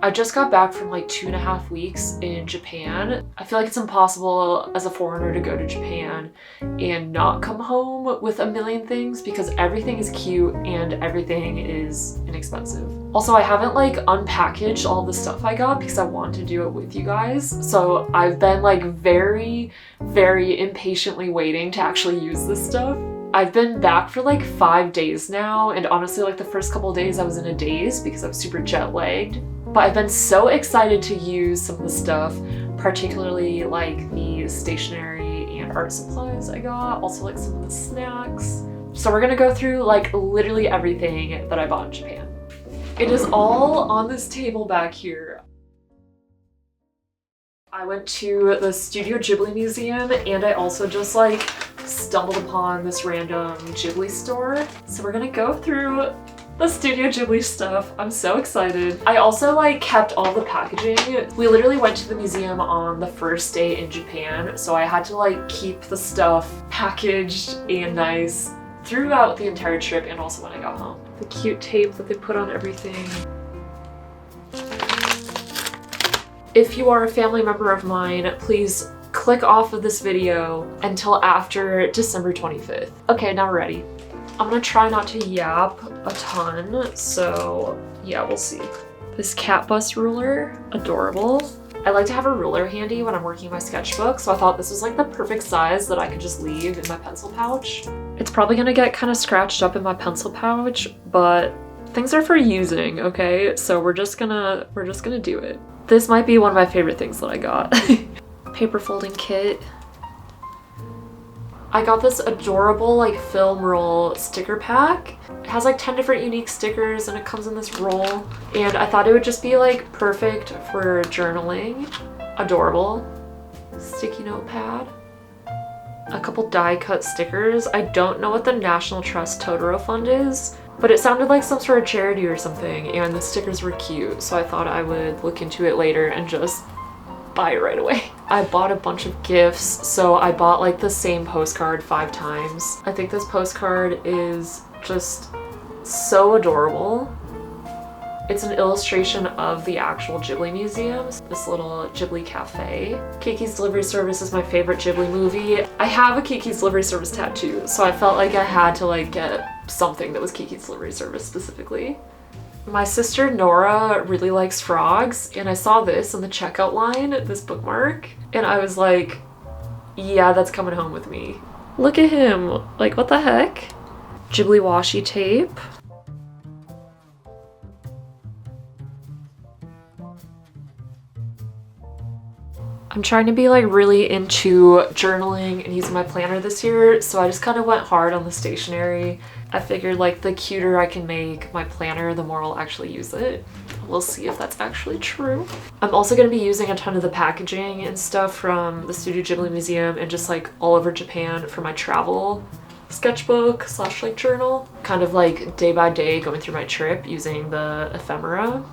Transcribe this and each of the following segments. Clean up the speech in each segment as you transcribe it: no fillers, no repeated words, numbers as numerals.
I just got back from like 2.5 weeks in Japan. I feel like it's impossible as a foreigner to go to Japan and not come home with a million things because everything is cute and everything is inexpensive. Also, I haven't like unpackaged all the stuff I got because I want to do it with you guys. So I've been like very impatiently waiting to actually use this stuff. I've been back for like 5 days now, and honestly like the first couple of days I was in a daze because I was super jet lagged. But I've been so excited to use some of the stuff, particularly like the stationery and art supplies I got, also like some of the snacks. So we're gonna go through like literally everything that I bought in Japan. It is all on this table back here. I went to the Studio Ghibli Museum and I also just like stumbled upon this random Ghibli store. So we're gonna go through the Studio Ghibli stuff. I'm so excited. I also like kept all the packaging. We literally went to the museum on the first day in Japan, so I had to like keep the stuff packaged and nice throughout the entire trip and also when I got home. The cute tape that they put on everything. If you are a family member of mine, please click off of this video until after December 25th. Okay, now we're ready. I'm gonna try not to yap a ton, so yeah, we'll see. This cat bus ruler, adorable. I like to have a ruler handy when I'm working my sketchbook, so I thought this was like the perfect size that I could just leave in my pencil pouch. It's probably gonna get kind of scratched up in my pencil pouch, but things are for using, okay? So we're just gonna do it. This might be one of my favorite things that I got. Paper folding kit. I got this adorable like film roll sticker pack. It has like 10 different unique stickers and it comes in this roll. And I thought it would just be like perfect for journaling. Adorable. Sticky notepad. A couple die cut stickers. I don't know what the National Trust Totoro Fund is, but it sounded like some sort of charity or something and the stickers were cute. So I thought I would look into it later and just buy it right away. I bought a bunch of gifts, so I bought like the same postcard 5 times. I think this postcard is just so adorable. It's an illustration of the actual Ghibli museum, this little Ghibli cafe. Kiki's Delivery Service is my favorite Ghibli movie. I have a Kiki's Delivery Service tattoo, so I felt like I had to like get something that was Kiki's Delivery Service specifically. My sister Nora really likes frogs, and I saw this in the checkout line, this bookmark, and I was like, yeah, that's coming home with me. Look at him, like what the heck? Ghibli washi tape. I'm trying to be like really into journaling and using my planner this year, so I just kind of went hard on the stationery. I figured like the cuter I can make my planner, the more I'll actually use it. We'll see if that's actually true. I'm also going to be using a ton of the packaging and stuff from the Studio Ghibli Museum and just like all over Japan for my travel sketchbook / like journal. Kind of like day by day going through my trip using the ephemera.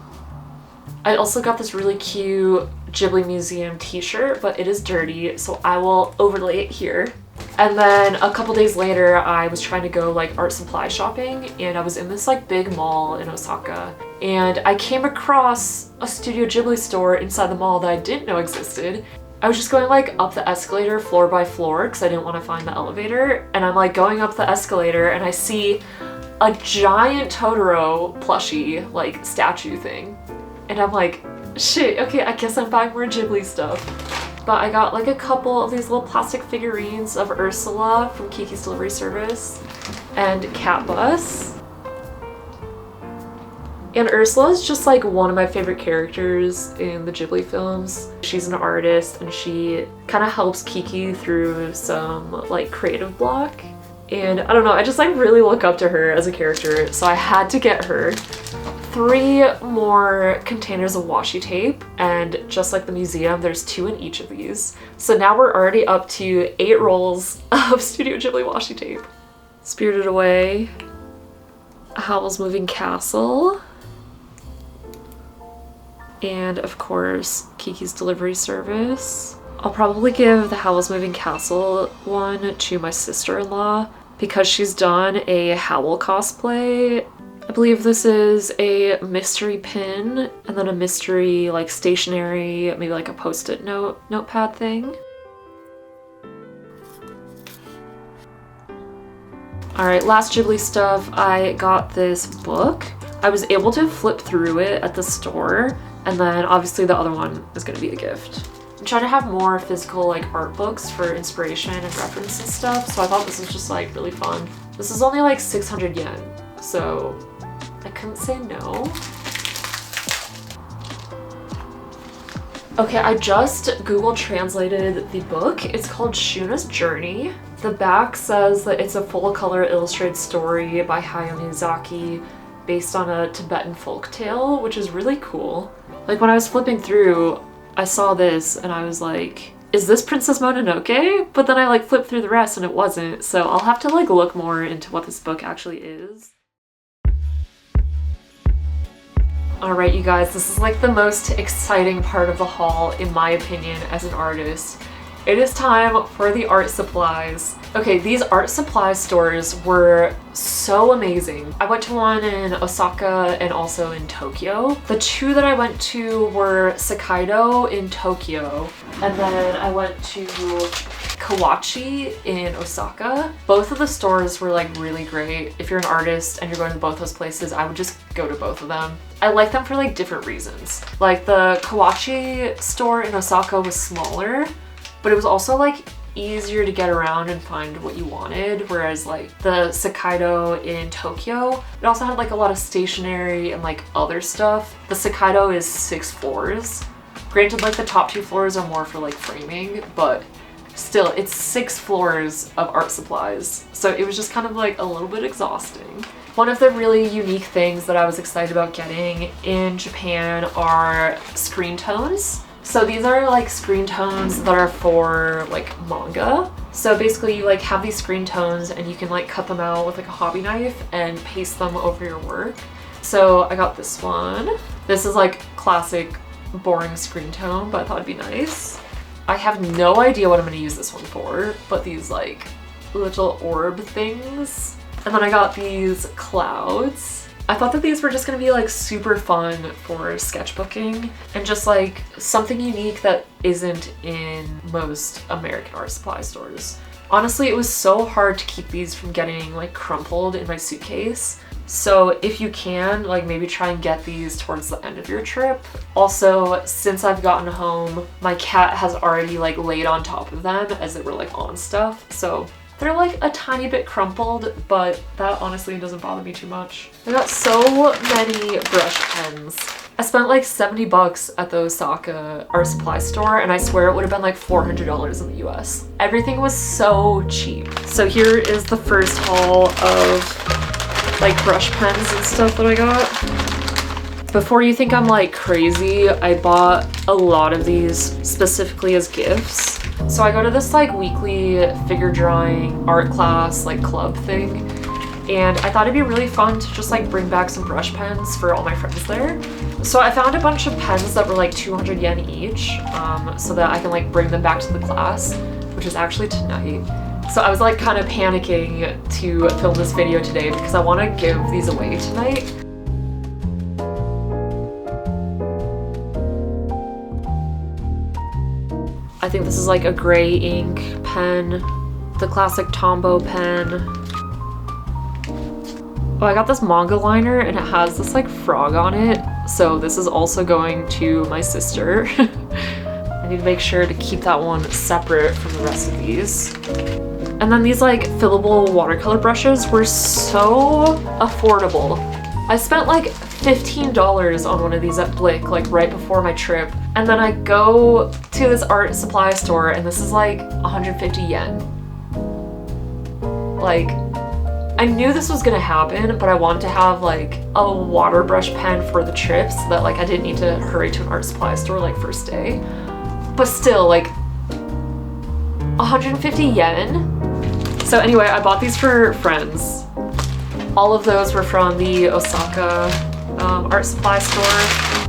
I also got this really cute Ghibli Museum t-shirt, but it is dirty, so I will overlay it here. And then a couple days later, I was trying to go like art supply shopping, and I was in this like big mall in Osaka, and I came across a Studio Ghibli store inside the mall that I didn't know existed. I was just going like up the escalator floor by floor because I didn't want to find the elevator, and I'm like going up the escalator and I see a giant Totoro plushie like statue thing. And I'm like, shit, okay, I guess I'm buying more Ghibli stuff. But I got like a couple of these little plastic figurines of Ursula from Kiki's Delivery Service and Cat Bus. And Ursula is just like one of my favorite characters in the Ghibli films. She's an artist and she kind of helps Kiki through some like creative block. And I don't know, I just like really look up to her as a character, so I had to get her. 3 more containers of washi tape, and just like the museum, there's 2 in each of these. So now we're already up to 8 rolls of Studio Ghibli washi tape. Spirited Away, Howl's Moving Castle, and of course Kiki's Delivery Service. I'll probably give the Howl's Moving Castle one to my sister-in-law because she's done a Howl cosplay I believe this is a mystery pin and then a mystery like stationery, maybe like a post-it notepad thing. All right, last Ghibli stuff. I got this book. I was able to flip through it at the store, and then obviously the other one is gonna be a gift. I'm trying to have more physical like art books for inspiration and reference and stuff, so I thought this was just like really fun. This is only like 600 yen, so I couldn't say no. Okay, I just Google translated the book. It's called Shuna's Journey. The back says that it's a full-color illustrated story by Hayao Miyazaki based on a Tibetan folktale, which is really cool. Like when I was flipping through, I saw this and I was like, is this Princess Mononoke? But then I like flipped through the rest and it wasn't, so I'll have to like look more into what this book actually is. Alright you guys, this is like the most exciting part of the haul in my opinion as an artist. It is time for the art supplies. Okay, these art supply stores were so amazing. I went to one in Osaka and also in Tokyo. The two that I went to were Sakaido in Tokyo, and then I went to Kawachi in Osaka. Both of the stores were like really great. If you're an artist and you're going to both those places, I would just go to both of them. I like them for like different reasons. Like the Kawachi store in Osaka was smaller, but it was also like easier to get around and find what you wanted, whereas like the Sakaido in Tokyo, it also had like a lot of stationery and like other stuff. The Sakaido is 6 floors. Granted, like the top 2 floors are more for like framing, but still it's 6 floors of art supplies. So it was just kind of like a little bit exhausting. One of the really unique things that I was excited about getting in Japan are screen tones. So these are like screen tones that are for like manga. So basically you like have these screen tones and you can like cut them out with like a hobby knife and paste them over your work. So I got this one. This is like classic boring screen tone, but I thought it'd be nice. I have no idea what I'm gonna use this one for, but these like little orb things. And then I got these clouds. I thought that these were just gonna be like super fun for sketchbooking and just like something unique that isn't in most American art supply stores. Honestly, it was so hard to keep these from getting like crumpled in my suitcase. So if you can, like maybe try and get these towards the end of your trip. Also, since I've gotten home, my cat has already like laid on top of them as they were like on stuff. So they're like a tiny bit crumpled, but that honestly doesn't bother me too much. I got so many brush pens. I spent like 70 bucks at the Osaka art supply store, and I swear it would have been like $400 in the US. Everything was so cheap. So here is the first haul of like brush pens and stuff that I got. Before you think I'm like crazy, I bought a lot of these specifically as gifts. So I go to this like weekly figure drawing art class like club thing, and I thought it'd be really fun to just like bring back some brush pens for all my friends there. So I found a bunch of pens that were like 200 yen each, so that I can like bring them back to the class, which is actually tonight. So I was like kind of panicking to film this video today because I want to give these away tonight. I think this is like a gray ink pen, the classic Tombow pen. Oh, I got this manga liner and it has this like frog on it. So this is also going to my sister. I need to make sure to keep that one separate from the rest of these. And then these like fillable watercolor brushes were so affordable. I spent like $15 on one of these at Blick like right before my trip. And then I go to this art supply store and this is like 150 yen. Like, I knew this was gonna happen, but I wanted to have like a water brush pen for the trip so that like I didn't need to hurry to an art supply store like first day. But still, like 150 yen. So anyway, I bought these for friends. All of those were from the Osaka art supply store.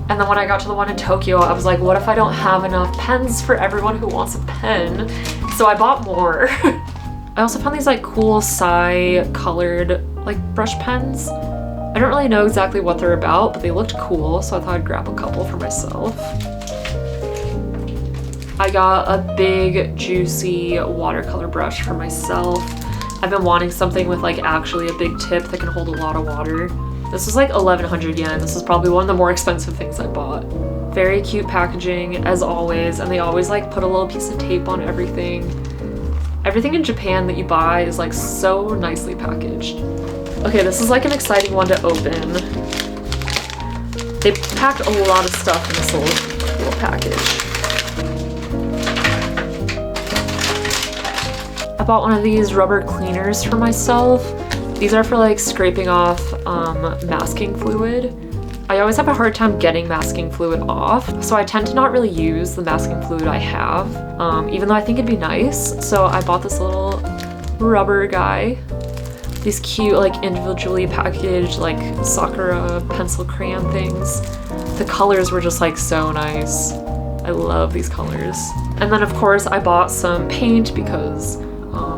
And then when I got to the one in Tokyo, I was like, what if I don't have enough pens for everyone who wants a pen? So I bought more. I also found these like cool Sai colored like brush pens. I don't really know exactly what they're about, but they looked cool, so I thought I'd grab a couple for myself. I got a big, juicy watercolor brush for myself. I've been wanting something with like actually a big tip that can hold a lot of water. This was like 1,100 yen. This is probably one of the more expensive things I bought. Very cute packaging as always, and they always like put a little piece of tape on everything. Everything in Japan that you buy is like so nicely packaged. Okay, this is like an exciting one to open. They packed a lot of stuff in this little package. I bought one of these rubber cleaners for myself. These are for like scraping off masking fluid. I always have a hard time getting masking fluid off, so I tend to not really use the masking fluid I have, even though I think it'd be nice. So I bought this little rubber guy. These cute like individually packaged like sakura pencil crayon things. The colors were just like so nice. I love these colors. And then of course I bought some paint because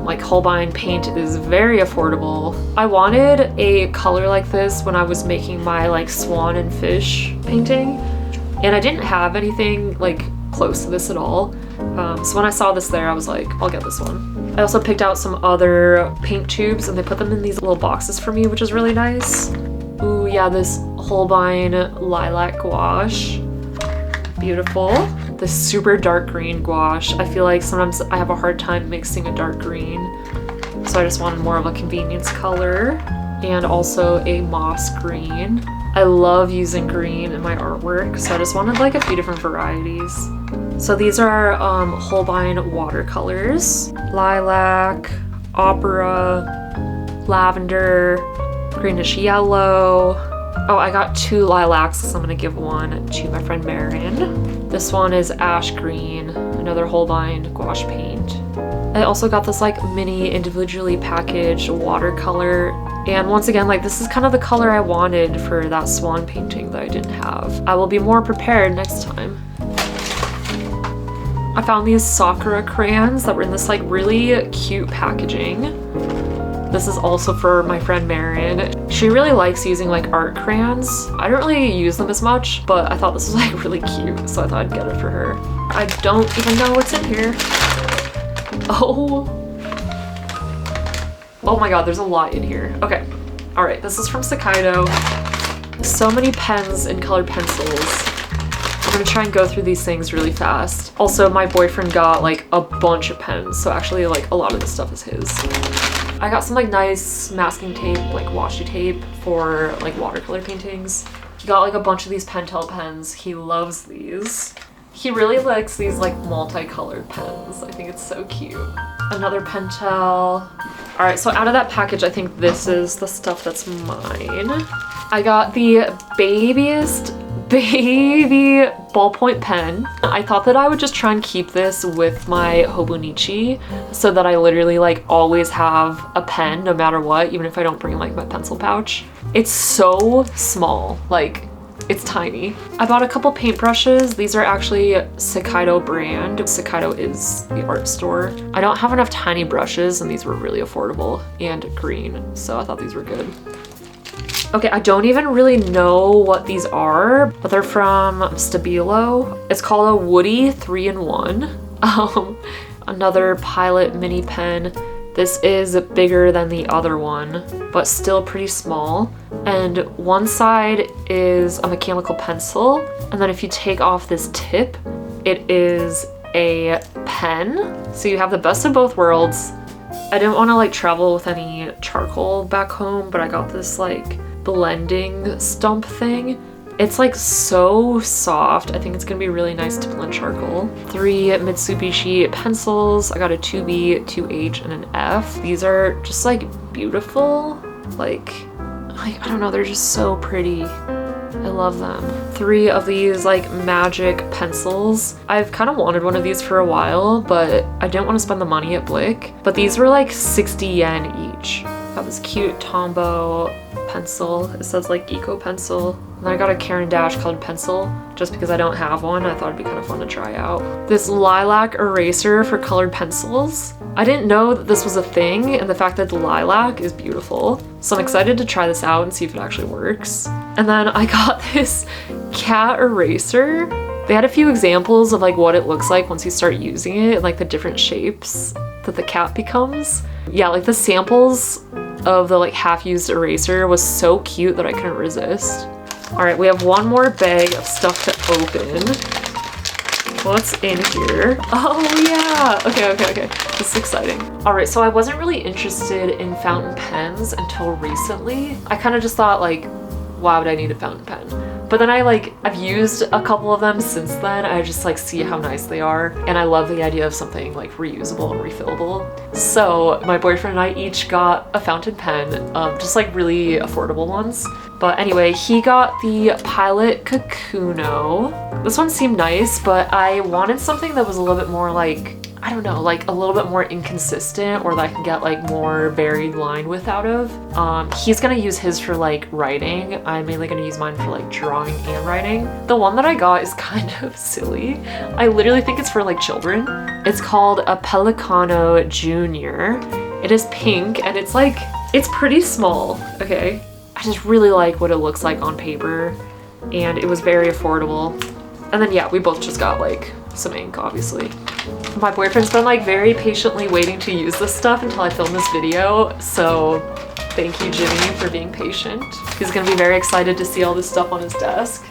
like Holbein paint is very affordable. I wanted a color like this when I was making my like swan and fish painting, and I didn't have anything like close to this at all. So when I saw this there, I was like, I'll get this one. I also picked out some other paint tubes and they put them in these little boxes for me, which is really nice. Ooh yeah, this Holbein lilac gouache. Beautiful. This super dark green gouache. I feel like sometimes I have a hard time mixing a dark green, so I just wanted more of a convenience color. And also a moss green. I love using green in my artwork, so I just wanted like a few different varieties. So these are Holbein watercolors. Lilac, opera, lavender, greenish yellow. Oh, I got 2 lilacs, so I'm gonna give one to my friend Marin. This one is ash green, another Holbein gouache paint. I also got this like mini individually packaged watercolor, and once again, like this is kind of the color I wanted for that swan painting that I didn't have. I will be more prepared next time. I found these sakura crayons that were in this like really cute packaging. This is also for my friend Marin. She really likes using like art crayons. I don't really use them as much, but I thought this was like really cute, so I thought I'd get it for her. I don't even know what's in here. Oh my god, there's a lot in here. Okay, all right, this is from Sakaido. So many pens and colored pencils. I'm gonna try and go through these things really fast. Also, my boyfriend got like a bunch of pens, so actually like a lot of this stuff is his. I got some like nice masking tape, like washi tape for like watercolor paintings. He got like a bunch of these Pentel pens. He loves these. He really likes these like multicolored pens. I think it's so cute. Another Pentel. All right, so out of that package, I think this is the stuff that's mine. I got the babiest baby ballpoint pen. I thought that I would just try and keep this with my hobonichi so that I literally like always have a pen no matter what, even if I don't bring like my pencil pouch. It's so small, like it's tiny. I bought a couple paintbrushes. These are actually Sakaido brand. Sakaido is the art store. I don't have enough tiny brushes and these were really affordable and green, so I thought these were good. Okay, I don't even really know what these are, but they're from Stabilo. It's called a Woody 3-in-1. Another Pilot mini pen. This is bigger than the other one, but still pretty small. And one side is a mechanical pencil, and then if you take off this tip, it is a pen. So you have the best of both worlds. I didn't want to like travel with any charcoal back home, but I got this like blending stump thing. It's like so soft. I think it's gonna be really nice to blend charcoal. 3 Mitsubishi pencils. I got a 2B, 2H, and an F. These are just like beautiful. Like I don't know, they're just so pretty. I love them. 3 of these like magic pencils. I've kind of wanted one of these for a while, but I didn't want to spend the money at Blick. But these were like 60 yen each. Got this cute Tombow pencil. It says like Eco Pencil. And then I got a Caran d'Ache colored pencil just because I don't have one. I thought it'd be kind of fun to try out. This lilac eraser for colored pencils. I didn't know that this was a thing, and the fact that the lilac is beautiful. So I'm excited to try this out and see if it actually works. And then I got this cat eraser. They had a few examples of like what it looks like once you start using it and like the different shapes that the cat becomes. Yeah, like the samples of the like half-used eraser was so cute that I couldn't resist. All right, we have one more bag of stuff to open. What's in here? Oh yeah, okay. This is exciting. All right, so I wasn't really interested in fountain pens until recently. I kind of just thought like, why would I need a fountain pen? But then I've used a couple of them since then. I just like see how nice they are. And I love the idea of something like reusable and refillable. So my boyfriend and I each got a fountain pen, just like really affordable ones. But anyway, he got the Pilot Kakuno. This one seemed nice, but I wanted something that was a little bit more like, I don't know, like a little bit more inconsistent or that I can get like more varied line width out of. He's gonna use his for like writing. I'm mainly gonna use mine for like drawing and writing. The one that I got is kind of silly. I literally think it's for like children. It's called a Pelicano Junior. It is pink and it's like, it's pretty small, okay? I just really like what it looks like on paper and it was very affordable. And then yeah, we both just got like some ink, obviously. My boyfriend's been like very patiently waiting to use this stuff until I film this video, so thank you, Jimmy, for being patient. He's gonna be very excited to see all this stuff on his desk.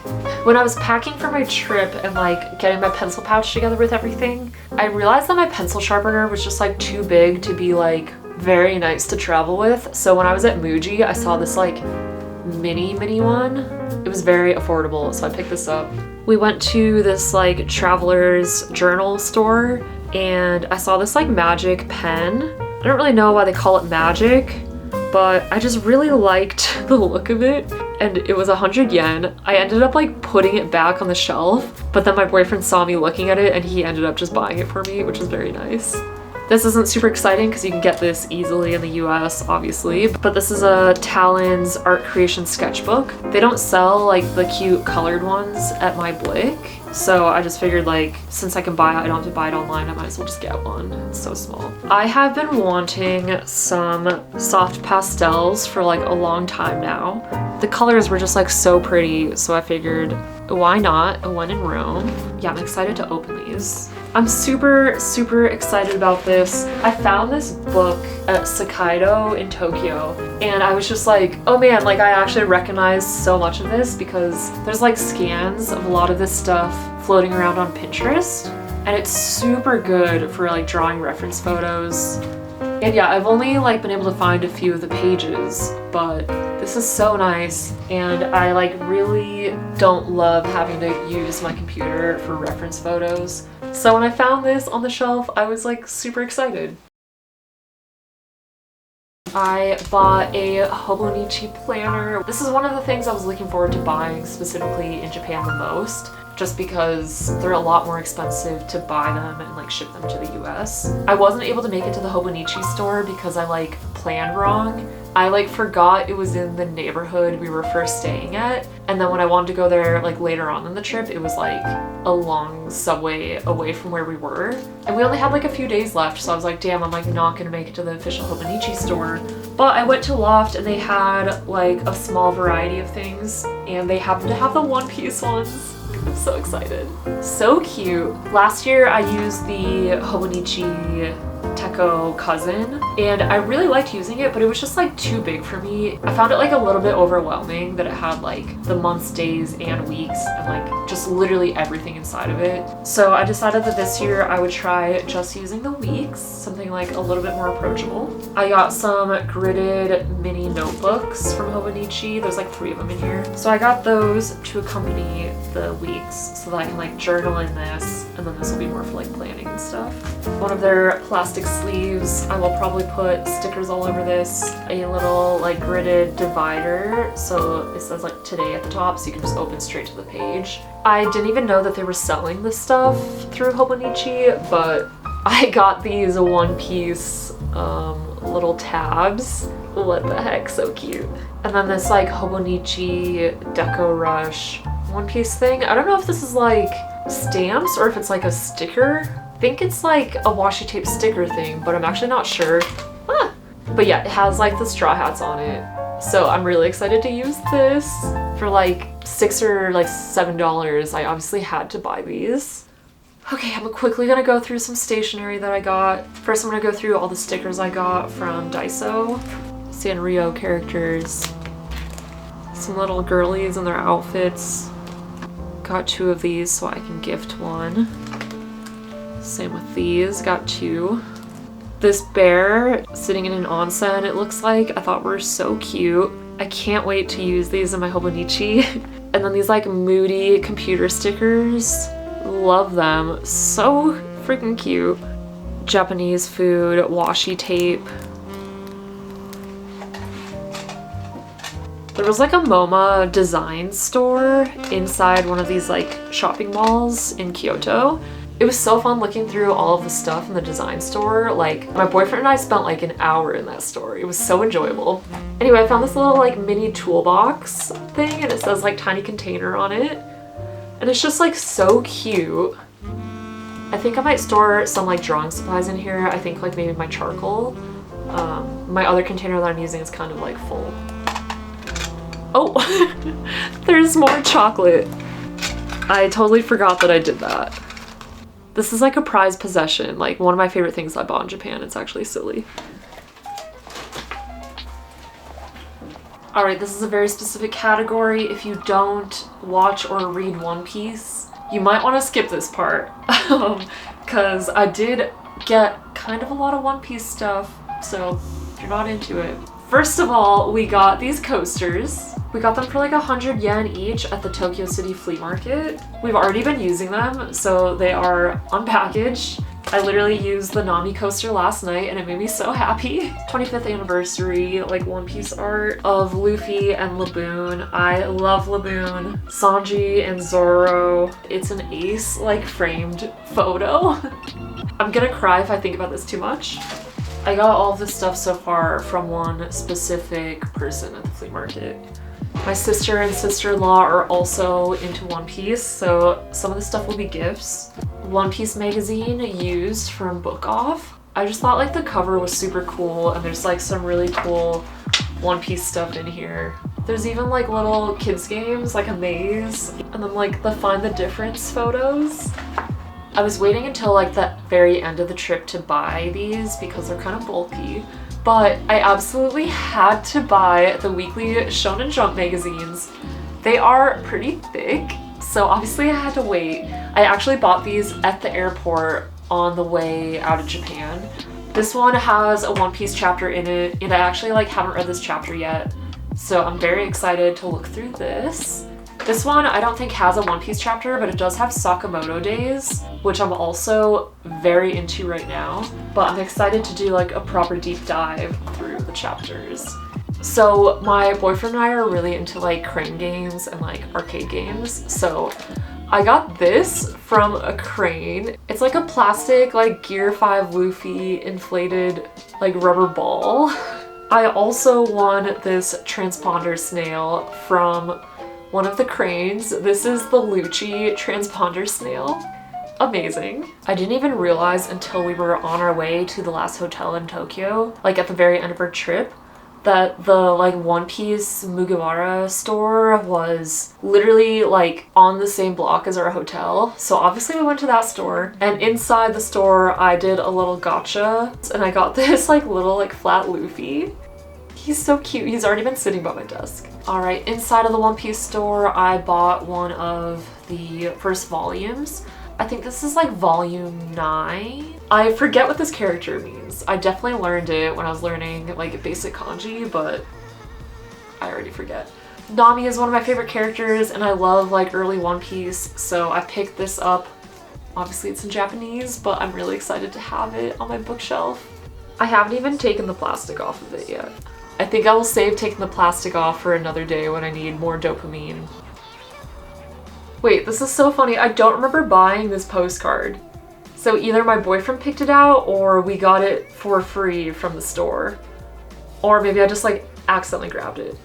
When I was packing for my trip and like getting my pencil pouch together with everything, I realized that my pencil sharpener was just like too big to be like very nice to travel with. So when I was at Muji, I saw this like mini one. It was very affordable, so I picked this up. We went to this like traveler's journal store and I saw this like magic pen. I don't really know why they call it magic, but I just really liked the look of it and it was 100 yen. I ended up like putting it back on the shelf, but then my boyfriend saw me looking at it and he ended up just buying it for me, which was very nice. This isn't super exciting because you can get this easily in the US, obviously, but this is a Talon's art creation sketchbook. They don't sell like the cute colored ones at my Blick, so I just figured like, since I can buy it, I don't have to buy it online, I might as well just get one. It's so small. I have been wanting some soft pastels for like a long time now. The colors were just like so pretty, so I figured, why not when in Rome? Yeah, I'm excited to open these. I'm super excited about this. I found this book at Sakaido in Tokyo and I was just like, oh man, like I actually recognize so much of this because there's like scans of a lot of this stuff floating around on Pinterest and it's super good for like drawing reference photos. And yeah, I've only like been able to find a few of the pages, but this is so nice and I like really don't love having to use my computer for reference photos. So when I found this on the shelf, I was like super excited. I bought a hobonichi planner. This is one of the things I was looking forward to buying specifically in Japan the most, just because they're a lot more expensive to buy them and like ship them to the US. I wasn't able to make it to the hobonichi store because I like planned wrong. I like forgot it was in the neighborhood we were first staying at, and then when I wanted to go there like later on in the trip, it was like a long subway away from where we were, and we only had like a few days left, so I was like, damn, I'm like not gonna make it to the official hobonichi store. But I went to Loft and they had like a small variety of things, and they happened to have the one-piece ones. I'm so excited. So cute. Last year I used the hobonichi Teko cousin and I really liked using it, but it was just like too big for me. I found it like a little bit overwhelming that it had like the months, days, and weeks and like just literally everything inside of it. So I decided that this year I would try just using the weeks, something like a little bit more approachable. I got some gridded mini notebooks from Hobonichi. There's like 3 of them in here. So I got those to accompany the weeks so that I can like journal in this, and then this will be more for like planning and stuff. One of their plastic sleeves, I will probably put stickers all over this. A little like gridded divider, so it says like today at the top, so you can just open straight to the page. I didn't even know that they were selling this stuff through Hobonichi, but I got these one-piece little tabs. What the heck, so cute. And then this like hobonichi deco rush One Piece thing. I don't know if this is like stamps or if it's like a sticker. I think it's like a washi tape sticker thing, but I'm actually not sure. Ah! But yeah, it has like the straw hats on it. So I'm really excited to use this. For like $6 or like $7, I obviously had to buy these. Okay, I'm quickly gonna go through some stationery that I got. First, I'm gonna go through all the stickers I got from Daiso. Sanrio characters. Some little girlies and their outfits. Got 2 of these so I can gift one. Same with these, got 2. This bear sitting in an onsen, it looks like, I thought were so cute. I can't wait to use these in my hobonichi. And then these like moody computer stickers. Love them. So freaking cute. Japanese food, washi tape. There was like a MoMA design store inside one of these like shopping malls in Kyoto. It was so fun looking through all of the stuff in the design store. Like, my boyfriend and I spent like an hour in that store. It was so enjoyable. Anyway, I found this little like mini toolbox thing and it says like tiny container on it. And it's just like so cute. I think I might store some like drawing supplies in here. I think like maybe my charcoal. My other container that I'm using is kind of like full. Oh, there's more chocolate. I totally forgot that I did that. This is like a prized possession, like one of my favorite things I bought in Japan. It's actually silly. Alright, this is a very specific category. If you don't watch or read One Piece, you might want to skip this part. Because I did get kind of a lot of One Piece stuff, so if you're not into it. First of all, we got these coasters. We got them for like 100 yen each at the Tokyo City Flea Market. We've already been using them, so they are unpackaged. I literally used the Nami coaster last night and it made me so happy. 25th anniversary, like One Piece art of Luffy and Laboon. I love Laboon. Sanji and Zoro. It's an ace, like framed photo. I'm gonna cry if I think about this too much. I got all of this stuff so far from one specific person at the flea market. My sister and sister-in-law are also into One Piece, so some of the stuff will be gifts. One Piece magazine used from Book Off. I just thought like the cover was super cool and there's like some really cool One Piece stuff in here. There's even like little kids games, like a maze, and then like the Find the Difference photos. I was waiting until like the very end of the trip to buy these because they're kind of bulky, but I absolutely had to buy the weekly Shonen Jump magazines. They are pretty thick, so obviously I had to wait. I actually bought these at the airport on the way out of Japan. This one has a One Piece chapter in it, and I actually like haven't read this chapter yet, so I'm very excited to look through this. This one I don't think has a One Piece chapter, but it does have Sakamoto Days, which I'm also very into right now. But I'm excited to do like a proper deep dive through the chapters. So my boyfriend and I are really into like crane games and like arcade games. So I got this from a crane. It's like a plastic like Gear 5 Luffy inflated like rubber ball. I also won this transponder snail from one of the cranes. This is the Lucci transponder snail. Amazing. I didn't even realize until we were on our way to the last hotel in Tokyo, like at the very end of our trip, that the like One Piece Mugiwara store was literally like on the same block as our hotel. So obviously we went to that store, and inside the store I did a little gacha and I got this like little like flat Luffy. He's so cute. He's already been sitting by my desk. Alright, inside of the One Piece store, I bought one of the first volumes. I think this is like volume 9. I forget what this character means. I definitely learned it when I was learning like basic kanji, but I already forget. Nami is one of my favorite characters and I love like early One Piece, so I picked this up. Obviously it's in Japanese, but I'm really excited to have it on my bookshelf. I haven't even taken the plastic off of it yet. I think I will save taking the plastic off for another day when I need more dopamine. Wait, this is so funny. I don't remember buying this postcard. So either my boyfriend picked it out or we got it for free from the store. Or maybe I just like accidentally grabbed it.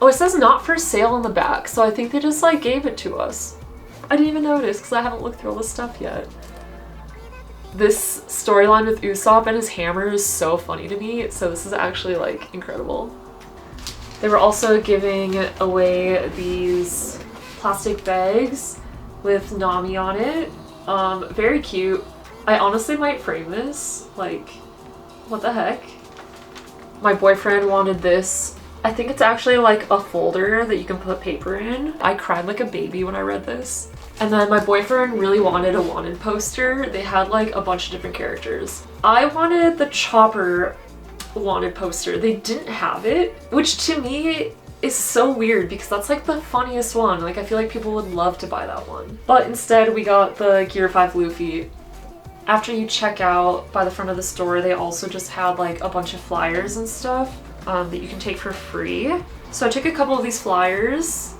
Oh, it says not for sale on the back, so I think they just like gave it to us. I didn't even notice because I haven't looked through all this stuff yet. This storyline with Usopp and his hammer is so funny to me, so this is actually like incredible. They were also giving away these plastic bags with Nami on it. Very cute. I honestly might frame this. Like, what the heck? My boyfriend wanted this. I think it's actually like a folder that you can put paper in. I cried like a baby when I read this. And then my boyfriend really wanted a wanted poster. They had like a bunch of different characters. I wanted the Chopper wanted poster. They didn't have it, which to me is so weird because that's like the funniest one. Like I feel like people would love to buy that one. But instead we got the Gear 5 Luffy. After you check out by the front of the store, they also just had like a bunch of flyers and stuff that you can take for free. So I took a couple of these flyers.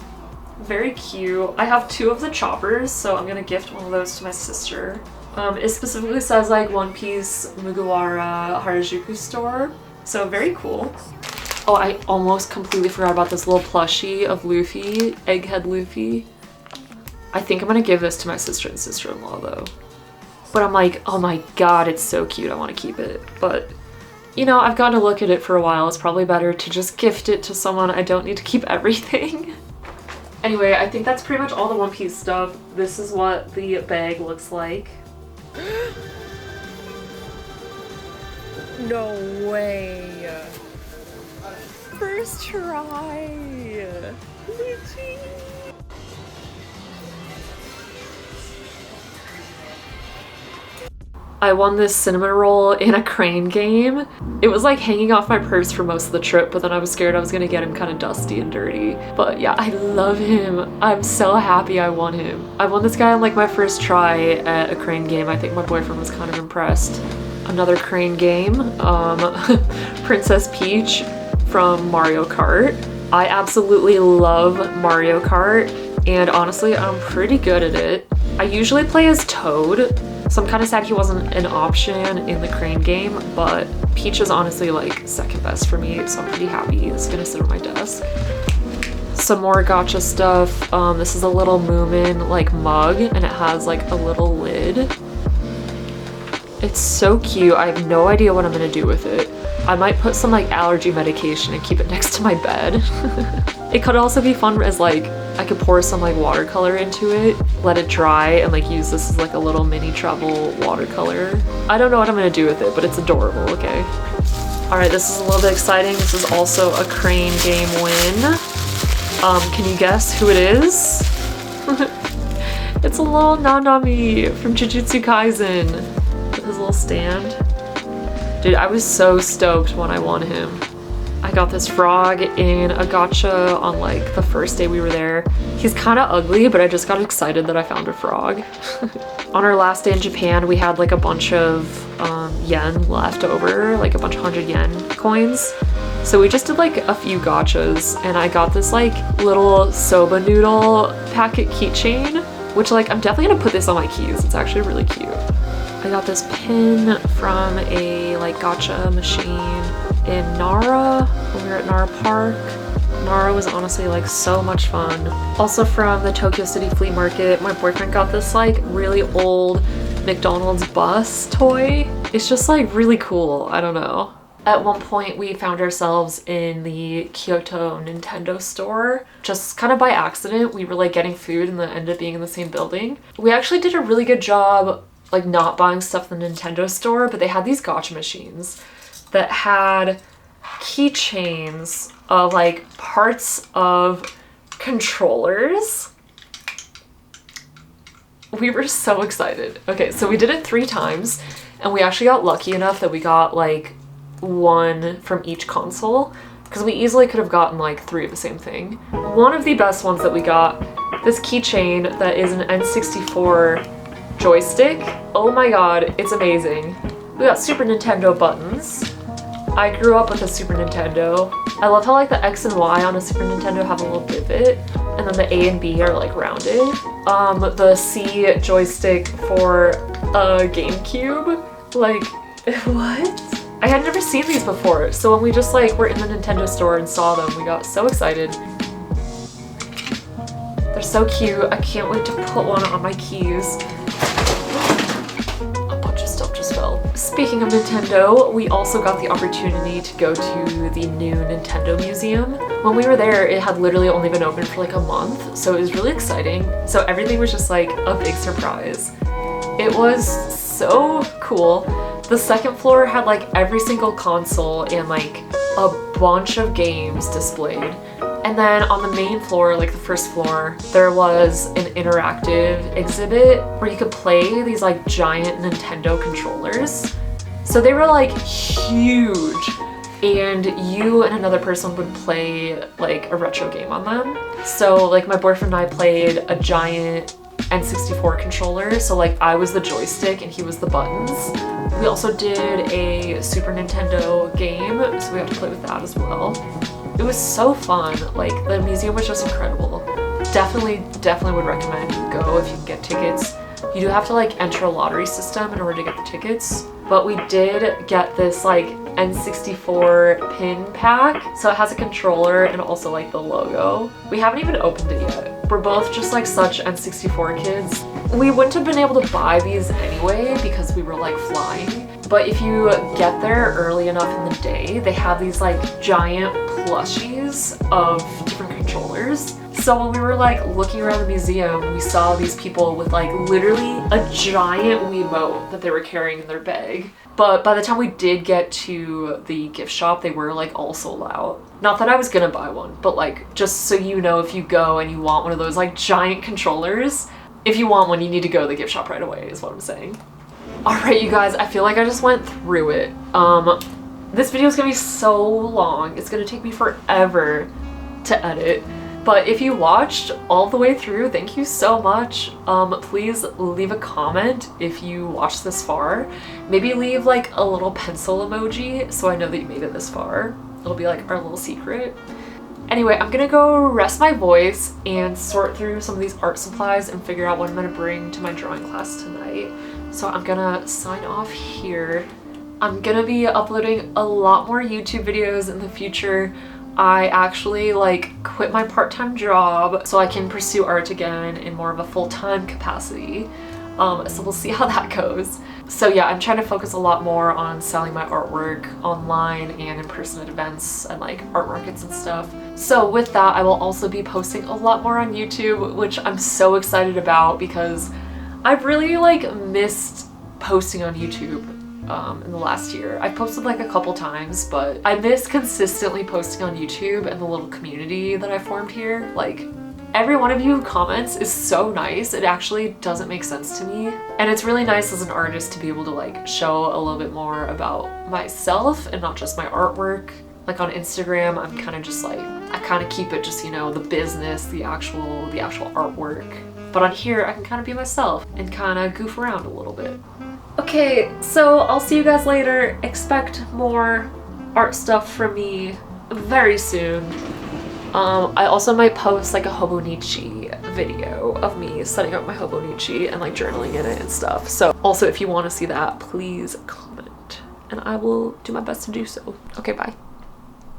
Very cute. I have 2 of the Choppers, so I'm gonna gift one of those to my sister. It specifically says like One Piece Mugiwara Harajuku store, so very cool. Oh, I almost completely forgot about this little plushie of Luffy, Egghead Luffy. I think I'm gonna give this to my sister and sister-in-law though. But I'm like, oh my god, it's so cute, I want to keep it. But, you know, I've gotten to look at it for a while. It's probably better to just gift it to someone. I don't need to keep everything. Anyway, I think that's pretty much all the One Piece stuff. This is what the bag looks like. No way. First try. Luigi. I won this cinnamon roll in a crane game. It was like hanging off my purse for most of the trip, but then I was scared I was gonna get him kind of dusty and dirty. But yeah, I love him. I'm so happy I won him. I won this guy on like my first try at a crane game. I think my boyfriend was kind of impressed. Another crane game, Princess Peach from Mario Kart. I absolutely love Mario Kart, and honestly, I'm pretty good at it. I usually play as Toad, so I'm kind of sad he wasn't an option in the crane game, but Peach is honestly like second best for me, so I'm pretty happy. It's gonna sit on my desk. Some more gacha stuff. This is a little Moomin like mug, and it has like a little lid. It's so cute. I have no idea what I'm gonna do with it. I might put some like allergy medication and keep it next to my bed. It could also be fun as like, I could pour some like watercolor into it, let it dry, and like use this as like a little mini travel watercolor. I don't know what I'm gonna do with it, but it's adorable, okay? Alright, this is a little bit exciting. This is also a crane game win. Can you guess who it is? It's a little Nanami from Jujutsu Kaisen with his little stand. Dude, I was so stoked when I won him. I got this frog in a gacha on like the first day we were there. He's kind of ugly, but I just got excited that I found a frog. On our last day in Japan, we had like a bunch of yen left over, like a bunch of 100 yen coins. So we just did like a few gachas, and I got this like little soba noodle packet keychain, which like I'm definitely gonna put this on my keys. It's actually really cute. I got this pin from a like gacha machine in Nara when we were at Nara Park. Nara was honestly like so much fun. Also from the Tokyo City Flea Market, my boyfriend got this like really old McDonald's bus toy. It's just like really cool, I don't know. At one point we found ourselves in the Kyoto Nintendo store. Just kind of by accident, we were like getting food and then ended up being in the same building. We actually did a really good job like not buying stuff in the Nintendo store, but they had these gacha machines that had keychains of like parts of controllers. We were so excited. Okay, so we did it 3 times, and we actually got lucky enough that we got like 1 from each console, because we easily could have gotten like 3 of the same thing. One of the best ones that we got, this keychain that is an N64 joystick. Oh my god, it's amazing. We got Super Nintendo buttons. I grew up with a Super Nintendo. I love how like the X and Y on a Super Nintendo have a little divot, and then the A and B are like rounded. The C joystick for a GameCube, like what? I had never seen these before, so when we just like were in the Nintendo store and saw them, we got so excited. They're so cute. I can't wait to put one on my keys. A bunch of stuff just fell. Speaking of Nintendo, we also got the opportunity to go to the new Nintendo Museum. When we were there, it had literally only been open for like a month, so it was really exciting. So everything was just like a big surprise. It was so cool. The second floor had like every single console and like a bunch of games displayed. And then on the main floor, like the first floor, there was an interactive exhibit where you could play these like giant Nintendo controllers. So they were like huge, and you and another person would play like a retro game on them. So like my boyfriend and I played a giant N64 controller, so like I was the joystick and he was the buttons. We also did a Super Nintendo game, so we have to play with that as well. It was so fun. Like the museum was just incredible. Definitely would recommend you go if you can get tickets. You do have to like enter a lottery system in order to get the tickets, but we did get this like N64 pin pack. So it has a controller and also like the logo. We haven't even opened it yet. We're both just like such N64 kids. We wouldn't have been able to buy these anyway because we were like flying. But if you get there early enough in the day, they have these like giant plushies of different controllers. So when we were like looking around the museum, we saw these people with like literally a giant Wiimote that they were carrying in their bag. But by the time we did get to the gift shop, they were like all sold out. Not that I was gonna buy one, but like just so you know, if you go and you want one of those like giant controllers, if you want one, you need to go to the gift shop right away is what I'm saying. Alright you guys, I feel like I just went through it. This video is gonna be so long. It's gonna take me forever to edit. But if you watched all the way through, thank you so much. Please leave a comment if you watched this far. Maybe leave like a little pencil emoji so I know that you made it this far. It'll be like our little secret. Anyway, I'm gonna go rest my voice and sort through some of these art supplies and figure out what I'm gonna bring to my drawing class tonight. So I'm gonna sign off here. I'm gonna be uploading a lot more YouTube videos in the future. I actually like quit my part-time job so I can pursue art again in more of a full-time capacity. So we'll see how that goes. So yeah, I'm trying to focus a lot more on selling my artwork online and in person at events and like art markets and stuff. So with that, I will also be posting a lot more on YouTube, which I'm so excited about because I've really like missed posting on YouTube in the last year. I've posted like a couple times, but I miss consistently posting on YouTube and the little community that I formed here. Like every one of you who comments is so nice. It actually doesn't make sense to me. And it's really nice as an artist to be able to like show a little bit more about myself and not just my artwork. Like on Instagram, I'm kind of just like, I kind of keep it just, you know, the business, the actual artwork. But on here, I can kind of be myself and kind of goof around a little bit. Okay, so I'll see you guys later. Expect more art stuff from me very soon. I also might post like a hobonichi video of me setting up my hobonichi and like journaling in it and stuff. So also if you want to see that, please comment and I will do my best to do so. Okay, bye.